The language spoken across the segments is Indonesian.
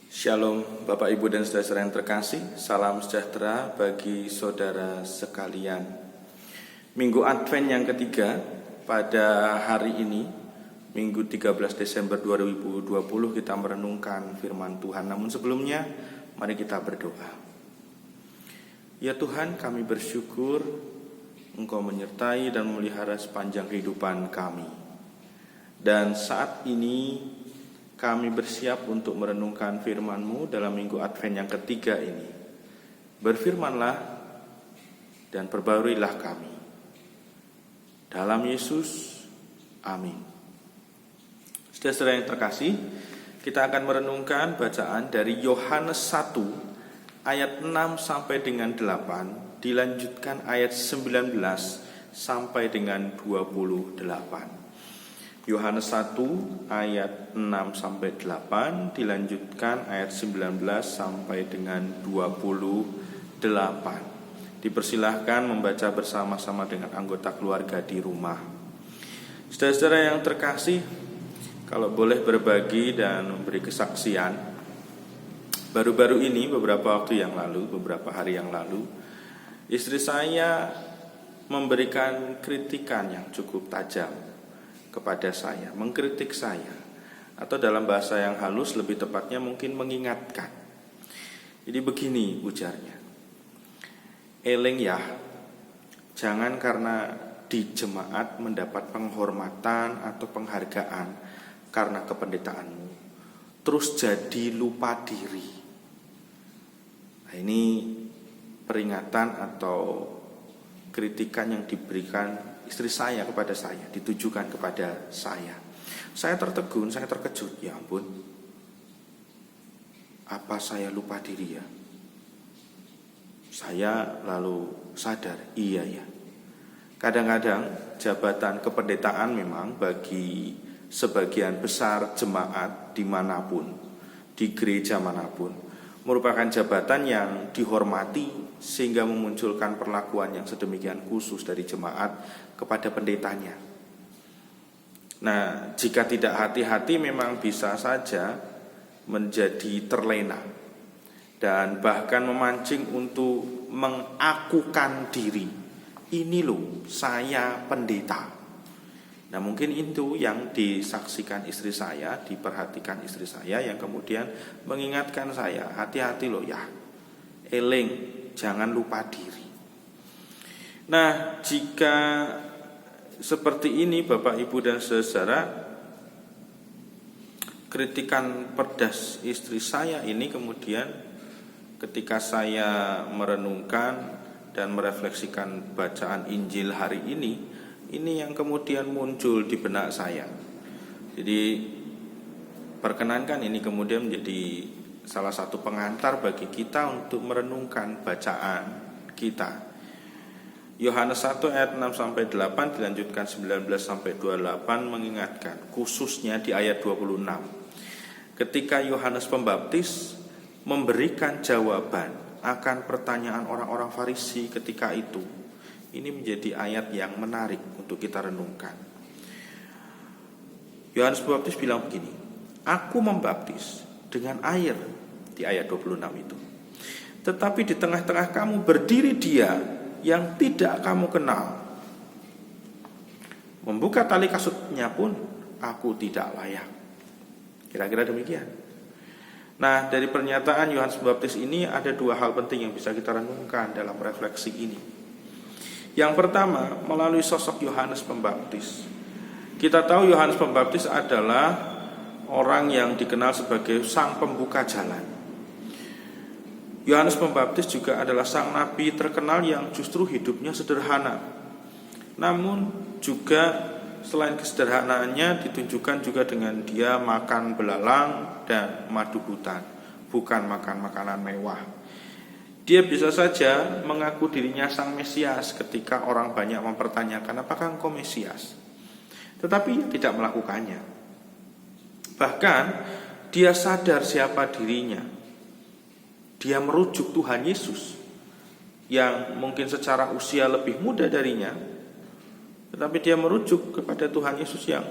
Shalom Bapak Ibu dan saudara yang terkasih, salam sejahtera bagi saudara sekalian. Minggu Advent yang ketiga pada hari ini, Minggu 13 Desember 2020 kita merenungkan firman Tuhan. Namun sebelumnya mari kita berdoa. Ya Tuhan, kami bersyukur Engkau menyertai dan memelihara sepanjang kehidupan kami. Dan saat ini kami bersiap untuk merenungkan firman-Mu dalam Minggu Advent yang ketiga ini. Berfirmanlah dan perbaruilah kami. Dalam Yesus, amin. Saudara yang terkasih, kita akan merenungkan bacaan dari Yohanes 1 ayat 6 sampai dengan 8, dilanjutkan ayat 19 sampai dengan 28. Yohanes 1 ayat 6 sampai 8 dilanjutkan ayat 19 sampai dengan 28. Dipersilahkan membaca bersama-sama dengan anggota keluarga di rumah. Saudara-saudara yang terkasih, kalau boleh berbagi dan memberi kesaksian, baru-baru ini beberapa hari yang lalu, istri saya memberikan kritikan yang cukup tajam kepada saya, mengkritik saya, atau dalam bahasa yang halus lebih tepatnya mungkin mengingatkan. Jadi begini ujarnya, "Eling ya, jangan karena di jemaat mendapat penghormatan atau penghargaan karena kependetaanmu, terus jadi lupa diri." Nah, ini peringatan atau kritikan yang diberikan istri saya kepada saya, ditujukan kepada saya. Saya tertegun, saya terkejut. Ya ampun, apa saya lupa diri ya? Saya lalu sadar, iya ya. Kadang-kadang jabatan kependetaan memang bagi sebagian besar jemaat dimanapun, di gereja manapun, merupakan jabatan yang dihormati sehingga memunculkan perlakuan yang sedemikian khusus dari jemaat kepada pendetanya. Nah, jika tidak hati-hati memang bisa saja menjadi terlena dan bahkan memancing untuk mengakukan diri. Ini loh, saya pendeta. Nah, mungkin itu yang disaksikan istri saya, diperhatikan istri saya, yang kemudian mengingatkan saya, hati-hati loh ya, eling, jangan lupa diri. Nah, jika seperti ini Bapak Ibu dan saudara, kritikan pedas istri saya ini kemudian ketika saya merenungkan dan merefleksikan bacaan Injil hari ini yang kemudian muncul di benak saya. Jadi perkenankan ini kemudian menjadi salah satu pengantar bagi kita untuk merenungkan bacaan kita. Yohanes 1 ayat 6 sampai 8 dilanjutkan 19 sampai 28 mengingatkan, khususnya di ayat 26. Ketika Yohanes Pembaptis memberikan jawaban akan pertanyaan orang-orang Farisi ketika itu, ini menjadi ayat yang menarik untuk kita renungkan. Yohanes Pembaptis bilang begini, "Aku membaptis dengan air," di ayat 26 itu. "Tetapi di tengah-tengah kamu berdiri Dia yang tidak kamu kenal. Membuka tali kasutnya pun aku tidak layak." Kira-kira demikian. Nah, dari pernyataan Yohanes Pembaptis ini ada dua hal penting yang bisa kita renungkan dalam refleksi ini. Yang pertama, melalui sosok Yohanes Pembaptis. Kita tahu Yohanes Pembaptis adalah orang yang dikenal sebagai sang pembuka jalan. Yohanes Pembaptis juga adalah sang nabi terkenal yang justru hidupnya sederhana. Namun juga selain kesederhanaannya ditunjukkan juga dengan dia makan belalang dan madu hutan, bukan makan makanan mewah. Dia bisa saja mengaku dirinya sang Mesias ketika orang banyak mempertanyakan, "Apakah engkau Mesias?" Tetapi dia tidak melakukannya. Bahkan dia sadar siapa dirinya. Dia merujuk Tuhan Yesus yang mungkin secara usia lebih muda darinya, tetapi dia merujuk kepada Tuhan Yesus yang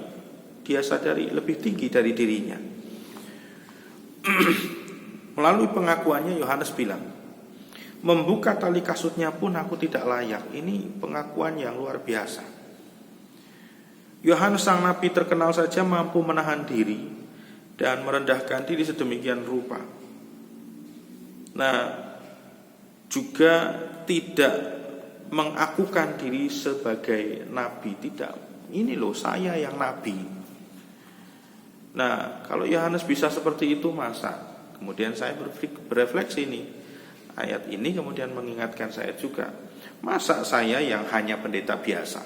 dia sadari lebih tinggi dari dirinya. Melalui pengakuannya Yohanes bilang, membuka tali kasutnya pun aku tidak layak. Ini pengakuan yang luar biasa. Yohanes sang nabi terkenal saja mampu menahan diri dan merendahkan diri sedemikian rupa. Nah, juga tidak mengakukan diri sebagai nabi, tidak. Ini loh saya yang nabi. Nah, kalau Yohanes bisa seperti itu, masa? Kemudian saya berefleksi nih. Ayat ini kemudian mengingatkan saya juga, masa saya yang hanya pendeta biasa,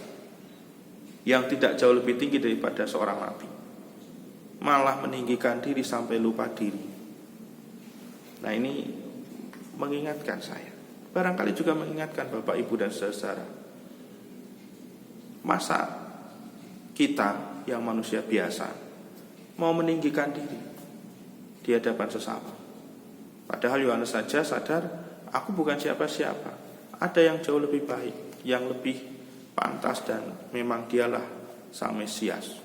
yang tidak jauh lebih tinggi daripada seorang nabi, malah meninggikan diri sampai lupa diri. Nah, ini mengingatkan saya, barangkali juga mengingatkan Bapak Ibu dan saudara, masa kita yang manusia biasa mau meninggikan diri di hadapan sesama. Padahal Yohanes saja sadar, aku bukan siapa-siapa, ada yang jauh lebih baik, yang lebih pantas, dan memang dialah sang Mesias.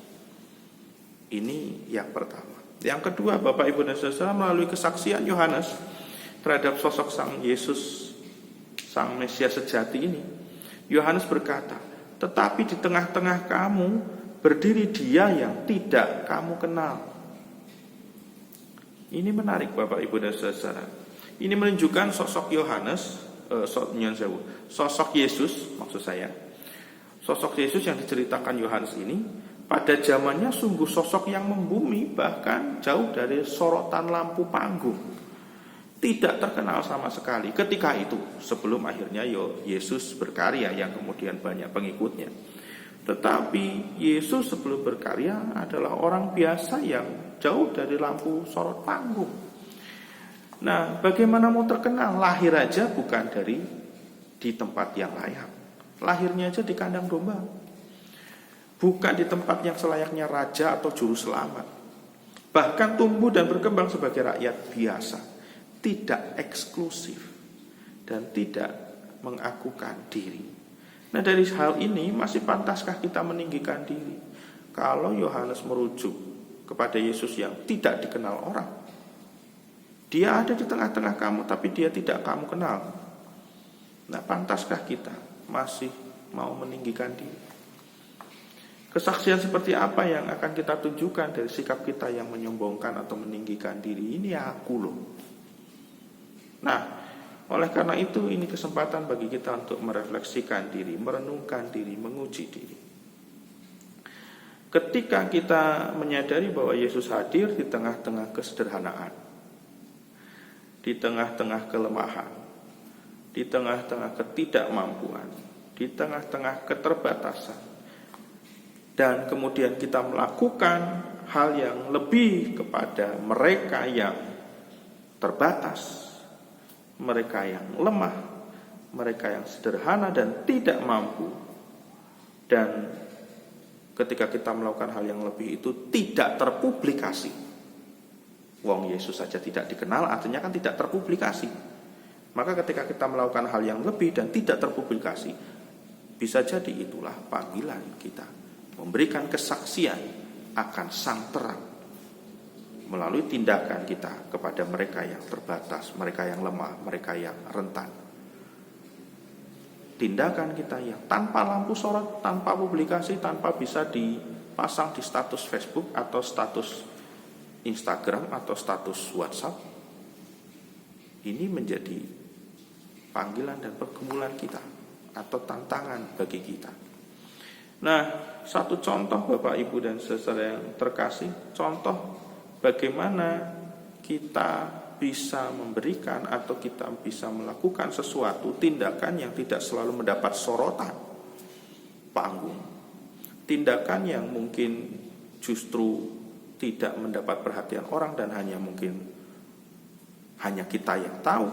Ini yang pertama. Yang kedua, Bapak Ibu dan saudara, melalui kesaksian Yohanes terhadap sosok sang Yesus, sang Mesias sejati ini, Yohanes berkata, tetapi di tengah-tengah kamu berdiri dia yang tidak kamu kenal. Ini menarik Bapak Ibu dan saudara. Ini menunjukkan sosok Yohanes, sosok Yesus maksud saya. Sosok Yesus yang diceritakan Yohanes ini pada zamannya sungguh sosok yang membumi, bahkan jauh dari sorotan lampu panggung. Tidak terkenal sama sekali ketika itu, sebelum akhirnya Yesus berkarya yang kemudian banyak pengikutnya. Tetapi Yesus sebelum berkarya adalah orang biasa yang jauh dari lampu sorot panggung. Nah, bagaimana mau terkenal? Lahir aja bukan di tempat yang layak. Lahirnya aja di kandang domba. Bukan di tempat yang selayaknya raja atau juru selamat. Bahkan tumbuh dan berkembang sebagai rakyat biasa, tidak eksklusif dan tidak mengakukan diri. Nah, dari hal ini masih pantaskah kita meninggikan diri? Kalau Yohanes merujuk kepada Yesus yang tidak dikenal orang, dia ada di tengah-tengah kamu tapi dia tidak kamu kenal. Nah, pantaskah kita masih mau meninggikan diri? Kesaksian seperti apa yang akan kita tunjukkan dari sikap kita yang menyombongkan atau meninggikan diri? Ini aku loh. Nah, oleh karena itu ini kesempatan bagi kita untuk merefleksikan diri, merenungkan diri, menguji diri. Ketika kita menyadari bahwa Yesus hadir di tengah-tengah kesederhanaan, di tengah-tengah kelemahan, di tengah-tengah ketidakmampuan, di tengah-tengah keterbatasan, dan kemudian kita melakukan hal yang lebih kepada mereka yang terbatas, mereka yang lemah, mereka yang sederhana dan tidak mampu. Dan ketika kita melakukan hal yang lebih itu tidak terpublikasi. Wong Yesus saja tidak dikenal, artinya kan tidak terpublikasi. Maka ketika kita melakukan hal yang lebih dan tidak terpublikasi, bisa jadi itulah panggilan kita, memberikan kesaksian akan sang terang melalui tindakan kita kepada mereka yang terbatas, mereka yang lemah, mereka yang rentan. Tindakan kita yang tanpa lampu sorot, tanpa publikasi, tanpa bisa dipasang di status Facebook atau status Instagram atau status WhatsApp, ini menjadi panggilan dan pergumulan kita atau tantangan bagi kita. Nah, satu contoh Bapak Ibu dan saudara yang terkasih, contoh bagaimana kita bisa memberikan atau kita bisa melakukan sesuatu tindakan yang tidak selalu mendapat sorotan panggung, tindakan yang mungkin justru tidak mendapat perhatian orang dan hanya kita yang tahu.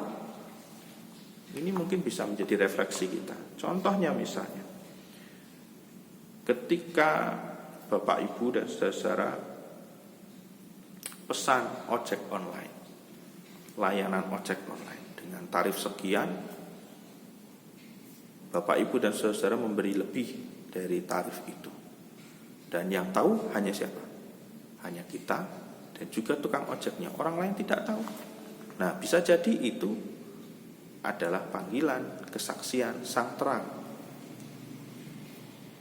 Ini mungkin bisa menjadi refleksi kita. Contohnya misalnya, ketika Bapak Ibu dan saudara pesan ojek online, layanan ojek online dengan tarif sekian, Bapak Ibu dan saudara memberi lebih dari tarif itu, dan yang tahu hanya siapa? Hanya kita dan juga tukang ojeknya. Orang lain tidak tahu. Nah, bisa jadi itu adalah panggilan, kesaksian, sang terang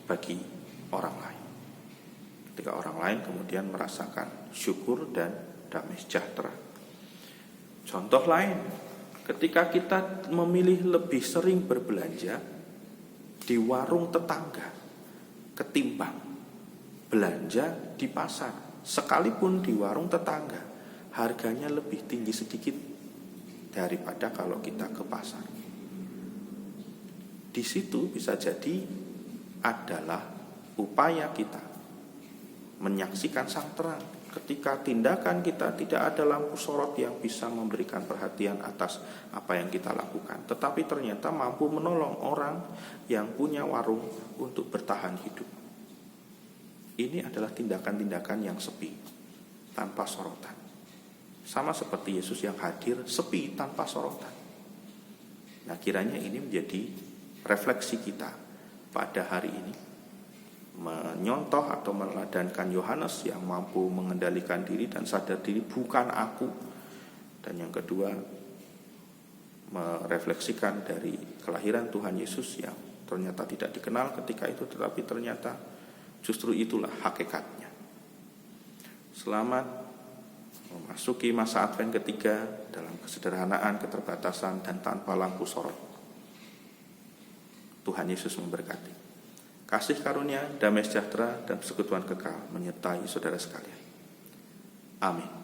bagi orang lain. Ketika orang lain kemudian merasakan syukur dan damai sejahtera. Contoh lain, ketika kita memilih lebih sering berbelanja di warung tetangga ketimbang belanja di pasar, sekalipun di warung tetangga harganya lebih tinggi sedikit daripada kalau kita ke pasar. Di situ bisa jadi adalah upaya kita menyaksikan sang terang ketika tindakan kita tidak ada lampu sorot yang bisa memberikan perhatian atas apa yang kita lakukan, tetapi ternyata mampu menolong orang yang punya warung untuk bertahan hidup. Ini adalah tindakan-tindakan yang sepi, tanpa sorotan. Sama seperti Yesus yang hadir sepi tanpa sorotan. Nah, kiranya ini menjadi refleksi kita pada hari ini, menyontoh atau meladankan Yohanes yang mampu mengendalikan diri dan sadar diri bukan aku. Dan yang kedua, merefleksikan dari kelahiran Tuhan Yesus yang ternyata tidak dikenal ketika itu, tetapi ternyata justru itulah hakikatnya. Selamat memasuki masa Advent ketiga dalam kesederhanaan, keterbatasan, dan tanpa lampu sorot. Tuhan Yesus memberkati. Kasih karunia, damai sejahtera, dan persekutuan kekal menyertai saudara sekalian. Amin.